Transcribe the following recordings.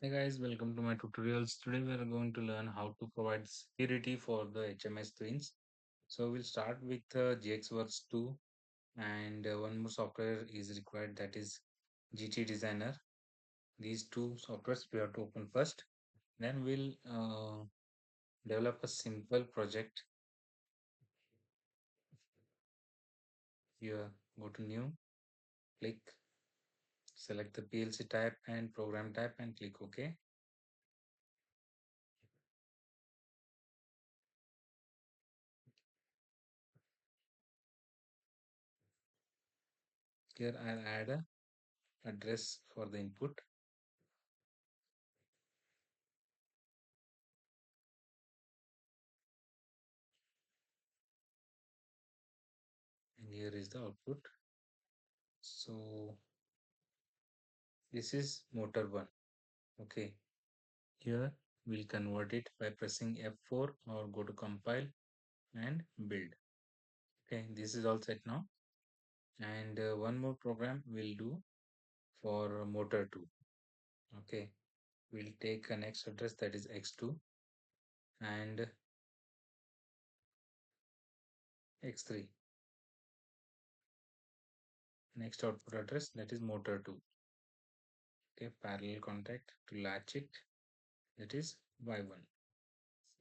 Hey guys, welcome to my tutorials. Today we are going to learn how to provide security for the HMI screens. So we'll start with GXWorks 2 and one more software is required, that is GTDesigner. These two softwares we have to open first. Then we'll develop a simple project. Here, go to new, click, select the PLC type and program type and click OK. Here I'll add a address for the input. And here is the output. So this is motor 1. Okay. Here we'll convert it by pressing F4 or go to compile and build. Okay. This is all set now. And one more program we'll do for motor 2. Okay. We'll take a next address, that is X2 and X3. Next output address, that is motor 2. Okay. Parallel contact to latch it, that is Y1.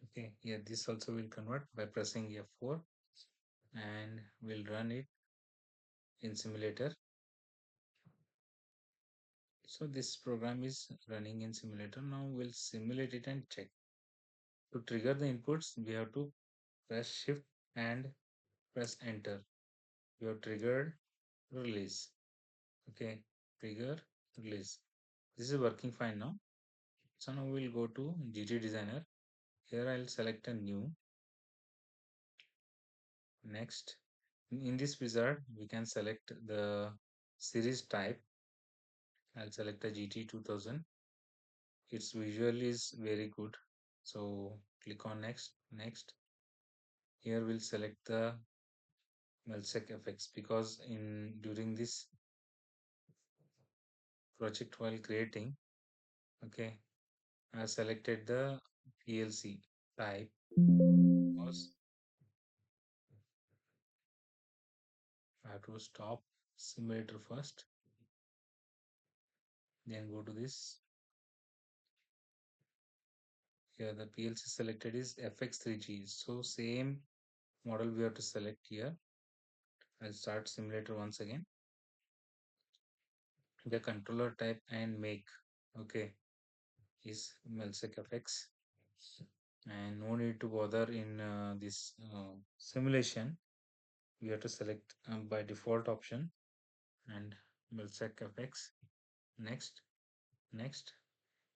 Okay. Here this also will convert by pressing F4 and we'll run it in simulator. So this program is running in simulator. Now we'll simulate it and check. To trigger the inputs, we have to press shift and press enter. We have triggered release. Okay, trigger release. This is working fine now. So now we'll go to GTDesigner. Here I'll select a new. Next, in this wizard, we can select the series type. I'll select a GT2000. Its visual is very good. So click on next. Here we'll select the Melsec effects because in during this project while creating, okay, I selected the PLC type because I have to stop simulator first, then go to this. Here the PLC selected is FX3G, so same model we have to select here. I'll start simulator once again. The controller type and make, okay, is Melsec FX, and no need to bother in this simulation. We have to select by default option and Melsec FX. Next.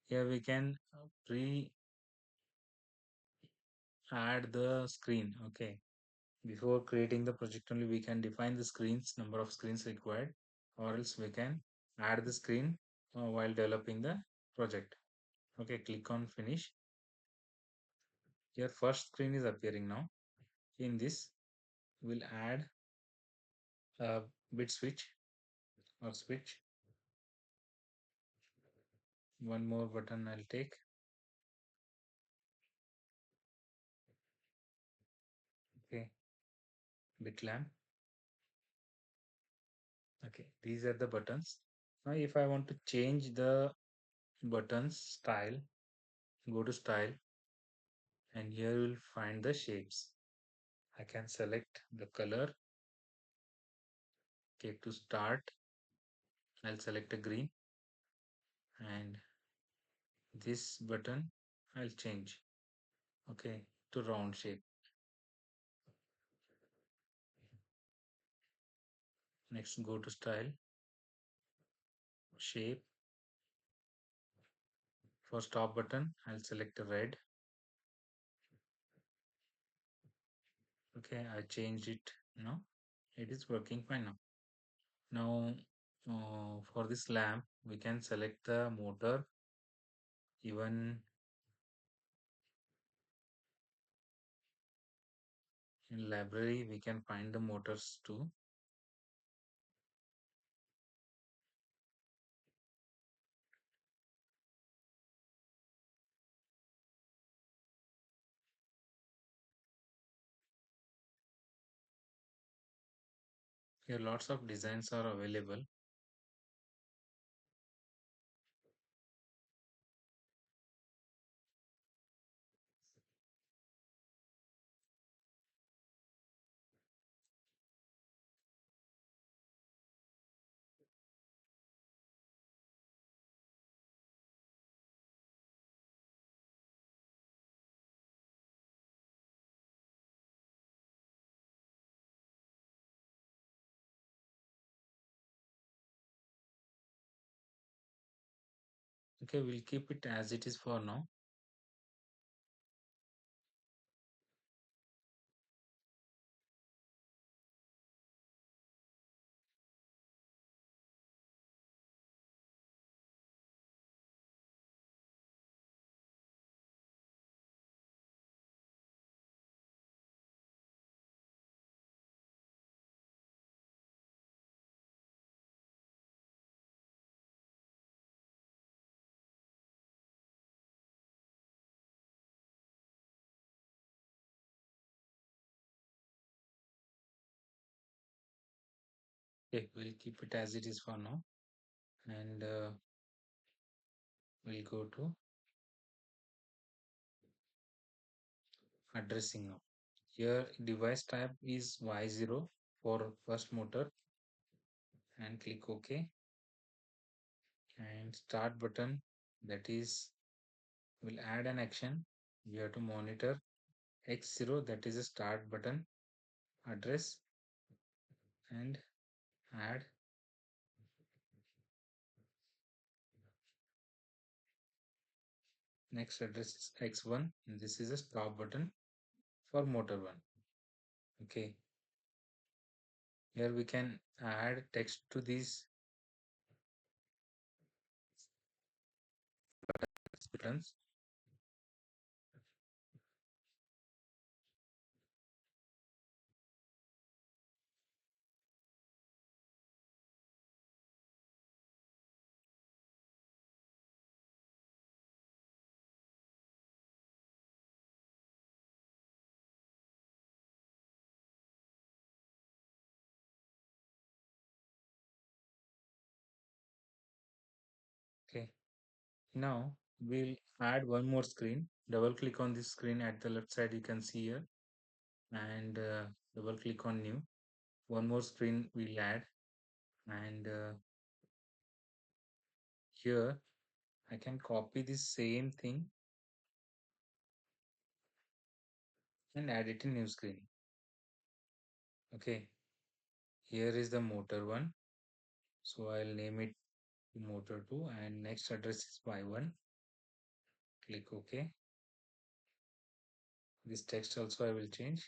Here we can pre add the screen. Okay, before creating the project only we can define the screens, number of screens required, or else we can add the screen while developing the project. Okay, click on finish. Here first screen is appearing now. In this we'll add a bit switch or switch. One more button I'll take. Okay, bit lamp. Okay, these are the buttons. Now if I want to change the buttons style, go to style and here you will find the shapes. I can select the color. Okay, to start I'll select a green and this button I'll change, okay, to round shape. Next go to style, shape. For stop button I'll select a red. Okay, I changed it now. It is working fine now. Now for this lamp we can select the motor. Even in library we can find the motors too. Here lots of designs are available. Okay, we'll keep it as it is for now. Okay, we'll keep it as it is for now. And we'll go to addressing now. Here device type is Y0 for first motor, and click OK. And start button, that is, will add an action. You have to monitor X0, that is a start button address, and add next address is X1, and this is a stop button for motor 1. Okay, here we can add text to these buttons. Okay, now we'll add one more screen. Double click on this screen at the left side, you can see here, and double click on new. One more screen we'll add, and here I can copy this same thing and add it in new screen. Okay, here is the motor 1, so I'll name it motor 2, and next address is Y1. Click OK. This text also I will change.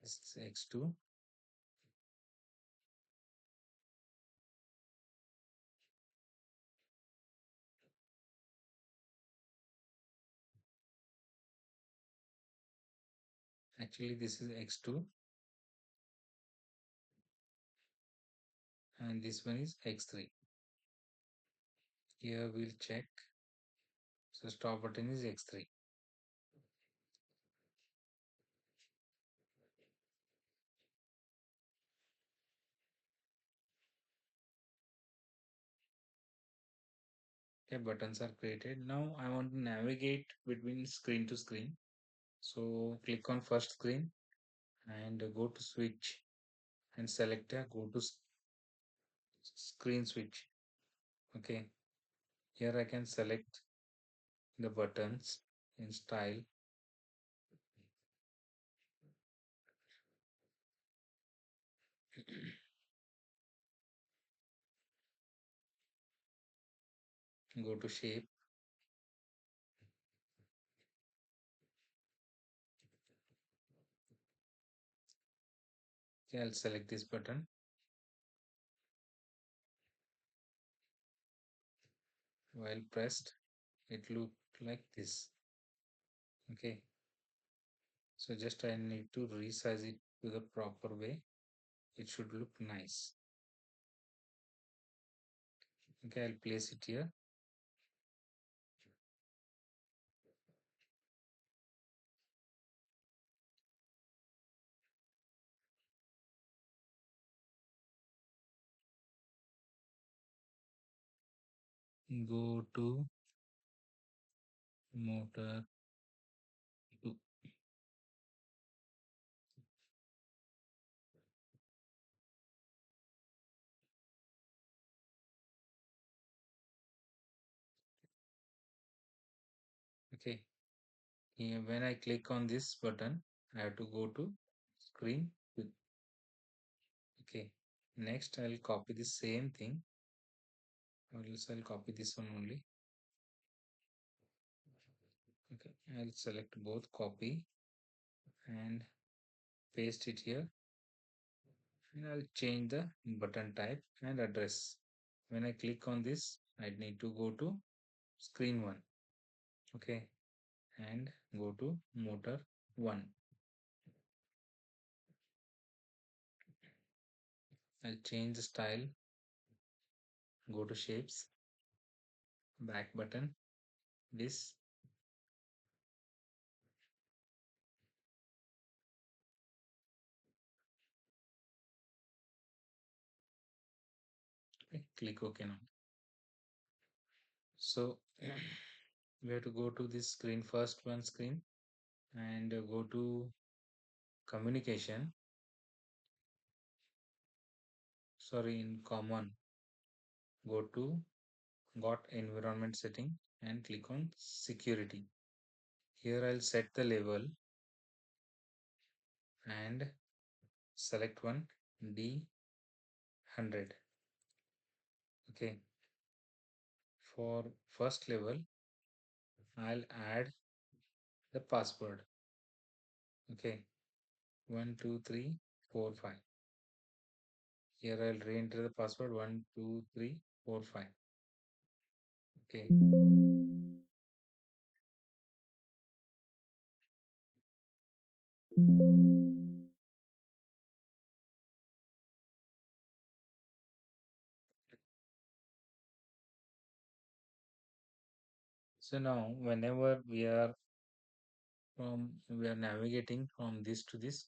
This is X2. Actually, this is X2, and this one is X3. Here we'll check. So stop button is X3. Okay, buttons are created. Now I want to navigate between screen to screen. So click on first screen and go to switch and select a go to screen switch. Okay, here I can select the buttons in style. Go to shape. Okay, I'll select this button. While pressed, it looked like this. Okay, so just I need to resize it to the proper way. It should look nice. Okay, I'll place it here. go to motor 2. Okay. Here, when I click on this button, I have to go to screen 2. Okay. Next, I'll copy the same thing. Or else I'll copy this one only. Okay. I'll select both, copy and paste it here. And I'll change the button type and address. When I click on this, I need to go to screen 1. Okay. And go to motor 1. I'll change the style, go to shapes, back button, this, okay, click OK now. So we have to go to this screen, first one screen, and go to communication, sorry, in common, go to got environment setting and click on security. Here I'll set the level and select one D100. Okay, for first level I'll add the password. Okay, 12345. Here I'll re-enter the password 12345. Okay, so now whenever we are navigating from this to this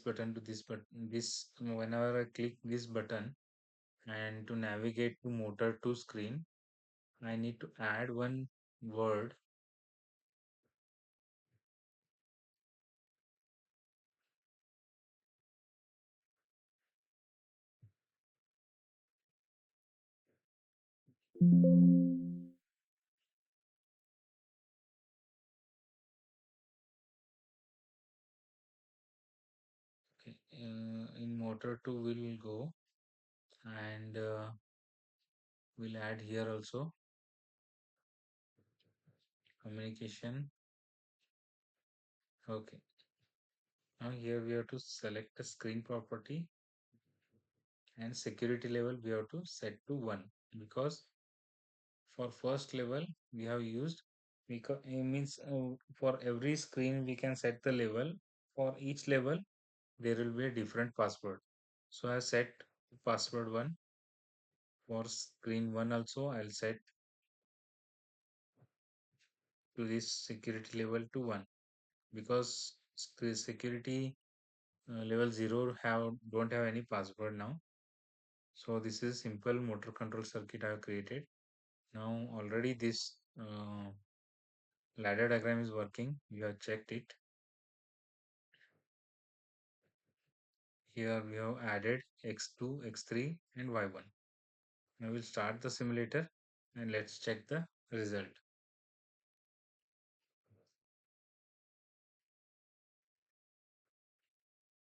button to this button, this whenever I click this button and to navigate to motor to screen, I need to add one word. Okay, in motor 2 we will go and we'll add here also communication. Okay, now here we have to select the screen property and security level we have to set to 1, because for first level we have used, because it means for every screen we can set the level. For each level there will be a different password. So I set password 1. For screen 1 also I'll set to this security level to 1, because security level 0 don't have any password now. So this is simple motor control circuit I have created. Now already this ladder diagram is working. We have checked it. Here we have added x2, x3 and y1. Now we'll start the simulator and let's check the result.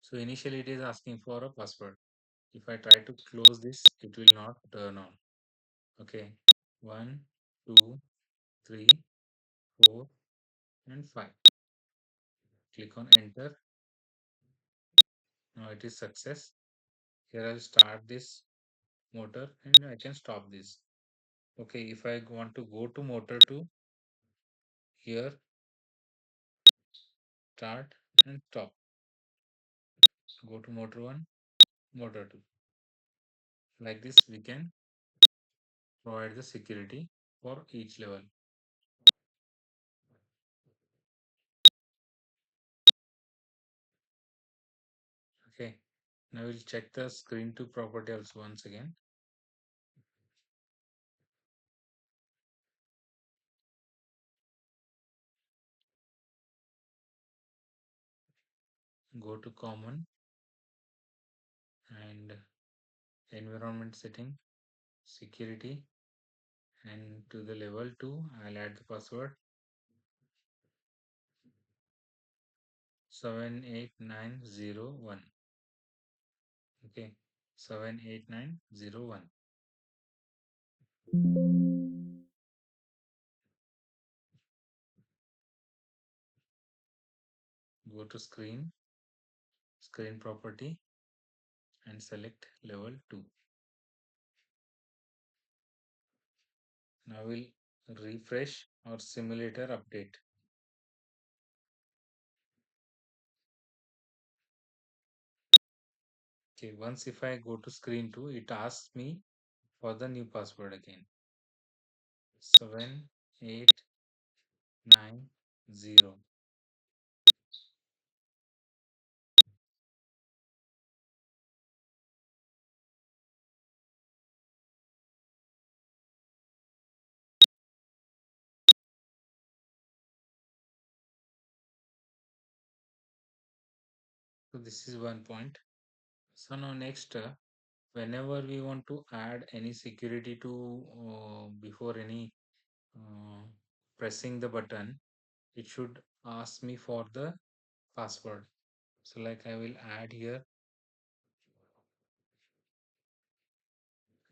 So initially it is asking for a password. If I try to close this, it will not turn on. Okay, 1, 2, 3, 4 and 5. Click on enter. Now it is success. Here I'll start this motor and I can stop this. Okay, if I want to go to motor 2, here start and stop. Go to motor 1, motor 2. Like this we can provide the security for each level. Okay, now we'll check the screen to property also once again. go to common and environment setting, security, and to the level 2 I'll add the password 78901. Okay, 78901. Go to screen property, and select level 2. Now we'll refresh our simulator update. Okay, once if I go to screen 2, it asks me for the new password again. 7890. So this is one point. So now next, whenever we want to add any security to before any uh, pressing the button, it should ask me for the password. So like I will add here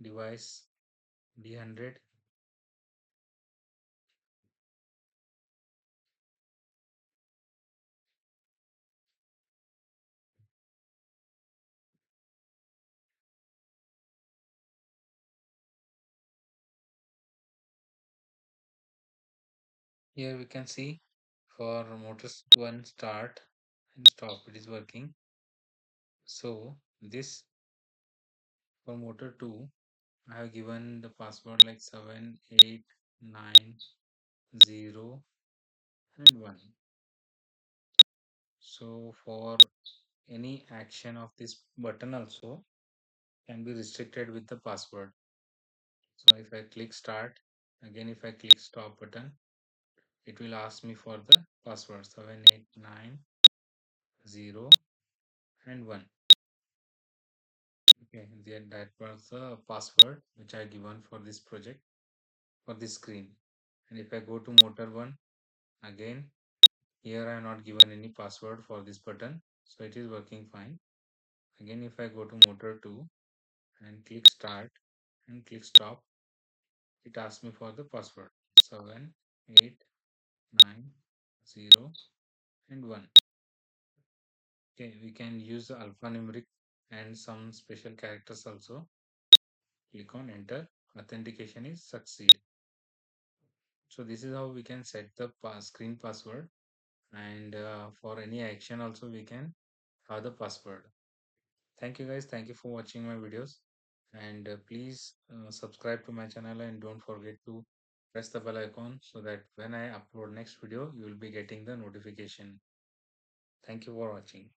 device D100. Here we can see for motors 1 start and stop it is working. So this for motor 2 I have given the password like 7890 and 1. So for any action of this button also can be restricted with the password. So if I click start, again if I click stop button, it will ask me for the password 7890 and 1. Okay, then that was the password which I given for this project for this screen. And if I go to motor 1, again here I have not given any password for this button, so it is working fine. Again if I go to motor 2 and click start and click stop, it asks me for the password 7890 and 1. Okay, we can use the alphanumeric and some special characters also. Click on enter. Authentication is succeed. So this is how we can set the screen password, and for any action also we can have the password. Thank you guys. Thank you for watching my videos, and please subscribe to my channel and don't forget to press the bell icon so that when I upload next video you will be getting the notification. Thank you for watching.